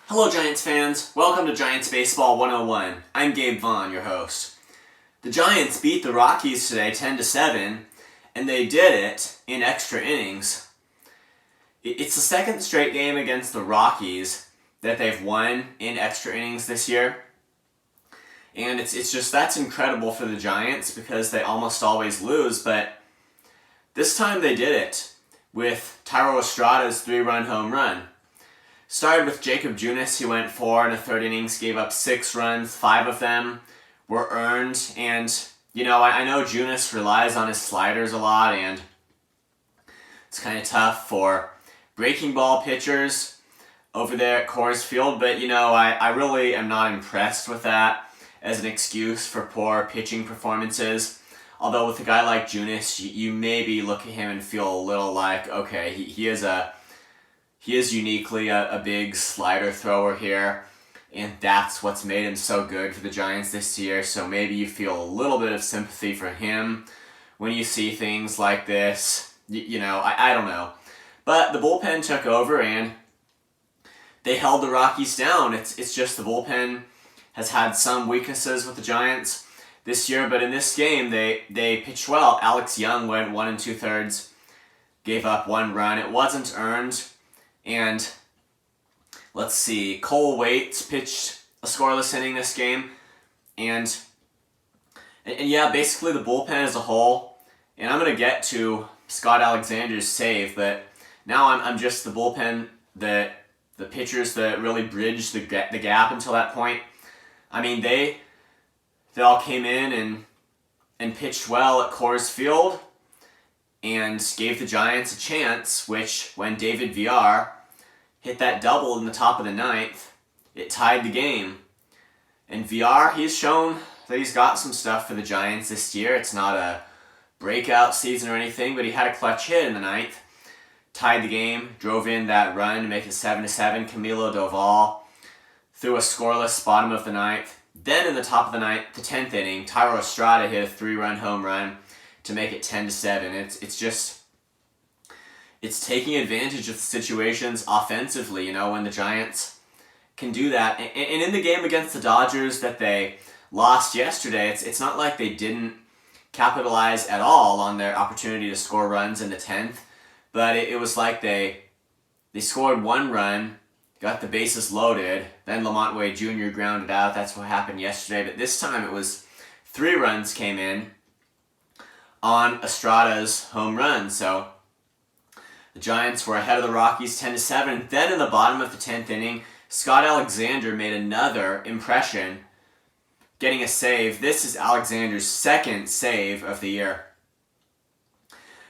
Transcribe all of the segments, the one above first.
Hello Giants fans, welcome to Giants Baseball 101. I'm Gabe Vaughn, your host. The Giants beat the Rockies today 10-7, and they did it in extra innings. It's the second straight game against the Rockies that they've won in extra innings this year. And it's just, that's incredible for the Giants because they almost always lose, but this time they did it with Thairo Estrada's 3-run home run. Started with Jacob Junis. He went 4 1/3 innings, gave up 6 runs. 5 of them were earned. And, I know Junis relies on his sliders a lot, and it's kind of tough for breaking ball pitchers over there at Coors Field. But, I really am not impressed with that as an excuse for poor pitching performances. Although with a guy like Junis, you maybe look at him and feel a little like, okay, he is uniquely a big slider thrower here, and that's what's made him so good for the Giants this year. So maybe you feel a little bit of sympathy for him when you see things like this. I don't know. But the bullpen took over, and they held the Rockies down. It's just the bullpen has had some weaknesses with the Giants this year, but in this game, they pitched well. Alex Young went 1 2/3, gave up 1 run. It wasn't earned. And let's see, Cole Waits pitched a scoreless inning this game. And yeah, basically the bullpen as a whole. And I'm going to get to Scott Alexander's save, but now I'm just the bullpen, the pitchers that really bridged the gap until that point. I mean, they all came in and pitched well at Coors Field and gave the Giants a chance, which when David Villar hit that double in the top of the 9th, it tied the game. And Villar, he's shown that he's got some stuff for the Giants this year. It's not a breakout season or anything, but he had a clutch hit in the 9th, tied the game, drove in that run to make it 7-7. Camilo Doval threw a scoreless bottom of the 9th. Then in the top of the 9th, the 10th inning, Thairo Estrada hit a 3-run home run to make it 10-7. It's taking advantage of the situations offensively, when the Giants can do that. And in the game against the Dodgers that they lost yesterday, it's not like they didn't capitalize at all on their opportunity to score runs in the 10th, but it was like they scored 1 run, got the bases loaded, then Lamont Wade Jr. grounded out. That's what happened yesterday. But this time it was 3 runs came in on Estrada's home run. So the Giants were ahead of the Rockies 10-7. Then in the bottom of the 10th inning, Scott Alexander made another impression, getting a save. This is Alexander's 2nd save of the year.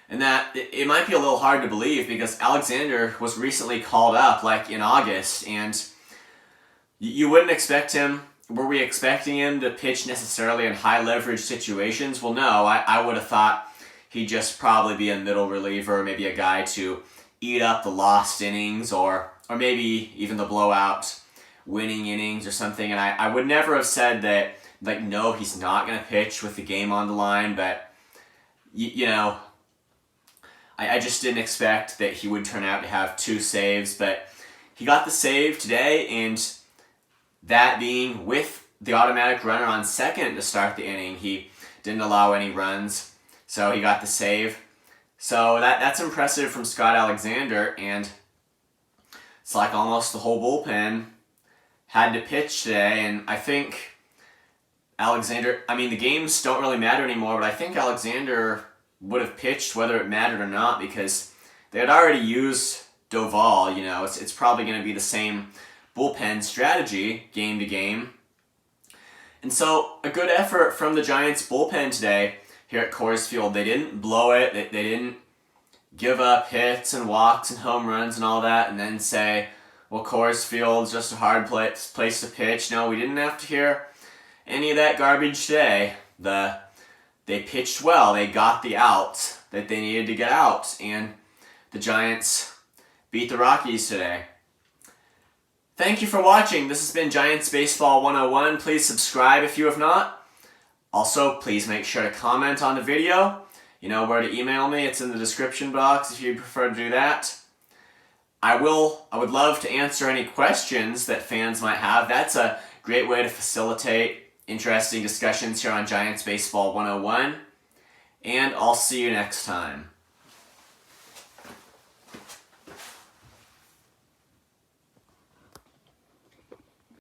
And that, it might be a little hard to believe because Alexander was recently called up like in August, and you wouldn't expect him. Were we expecting him to pitch necessarily in high leverage situations? Well, no, I would have thought he'd just probably be a middle reliever, maybe a guy to eat up the lost innings or maybe even the blowout winning innings or something. And I would never have said that, like, no, he's not going to pitch with the game on the line, but, I just didn't expect that he would turn out to have 2 saves, but he got the save today, and that being with the automatic runner on second to start the inning. He didn't allow any runs, so he got the save. So that's impressive from Scott Alexander, and it's like almost the whole bullpen had to pitch today, and I think Alexander, the games don't really matter anymore, but I think Alexander would have pitched whether it mattered or not because they had already used Doval. It's probably going to be the same bullpen strategy game to game. And so a good effort from the Giants bullpen today here at Coors Field. They didn't blow it. They didn't give up hits and walks and home runs and all that and then say, well, Coors Field's just a hard place to pitch. No, we didn't have to hear any of that garbage today. They pitched well. They got the outs that they needed to get out, and the Giants beat the Rockies today. Thank you for watching. This has been Giants Baseball 101. Please subscribe if you have not. Also, please make sure to comment on the video. You know where to email me. It's in the description box if you prefer to do that. I would love to answer any questions that fans might have. That's a great way to facilitate interesting discussions here on Giants Baseball 101. And I'll see you next time.